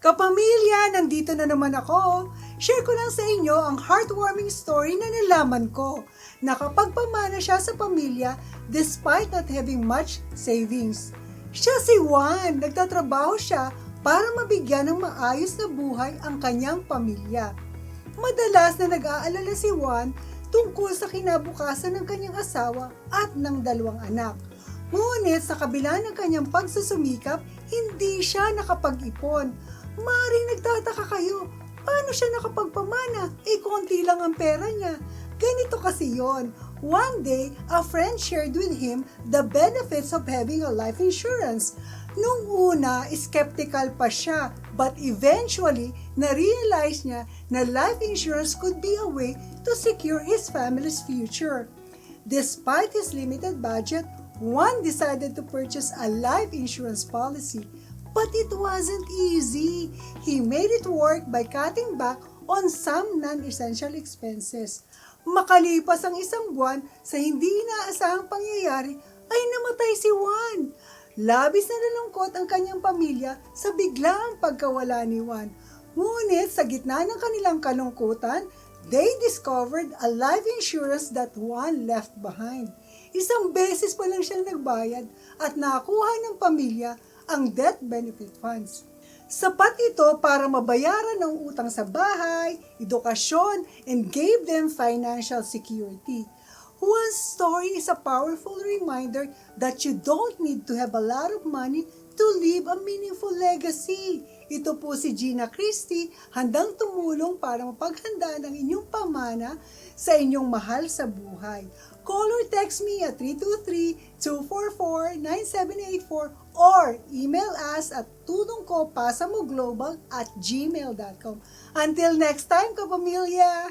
Kapamilya, nandito na naman ako. Share ko lang sa inyo ang heartwarming story na nalaman ko. Nakapagpamana siya sa pamilya despite not having much savings. Siya si Juan, nagtatrabaho siya para mabigyan ng maayos na buhay ang kanyang pamilya. Madalas na nag-aalala si Juan tungkol sa kinabukasan ng kanyang asawa at ng dalawang anak. Ngunit sa kabila ng kanyang pagsusumikap, hindi siya nakapag-ipon. Maring nagtataka kayo, paano siya nakapagpamana? Konti lang ang pera niya. Ganito kasi yon. One day, a friend shared with him the benefits of having a life insurance. Nung una, skeptical pa siya, but eventually, na-realize niya na life insurance could be a way to secure his family's future. Despite his limited budget, Juan decided to purchase a life insurance policy. But it wasn't easy. He made it work by cutting back on some non-essential expenses. Makalipas ang isang buwan sa hindi inaasahang pangyayari ay namatay si Juan. Labis na nalungkot ang kanyang pamilya sa biglaang pagkawala ni Juan. Ngunit sa gitna ng kanilang kalungkutan, they discovered a life insurance that Juan left behind. Isang beses pa lang siyang nagbayad at nakuha ng pamilya ang death benefit funds. Sapat ito para mabayaran ang utang sa bahay, edukasyon, and gave them financial security. Juan's story is a powerful reminder that you don't need to have a lot of money to leave a meaningful legacy. Ito po si Gina Christie, handang tumulong para mapaghandaan ang inyong pamana sa inyong mahal sa buhay. Call or text me at 323-244-9784 or email us at tulongkopasamoglobal@gmail.com. Until next time, kapamilya!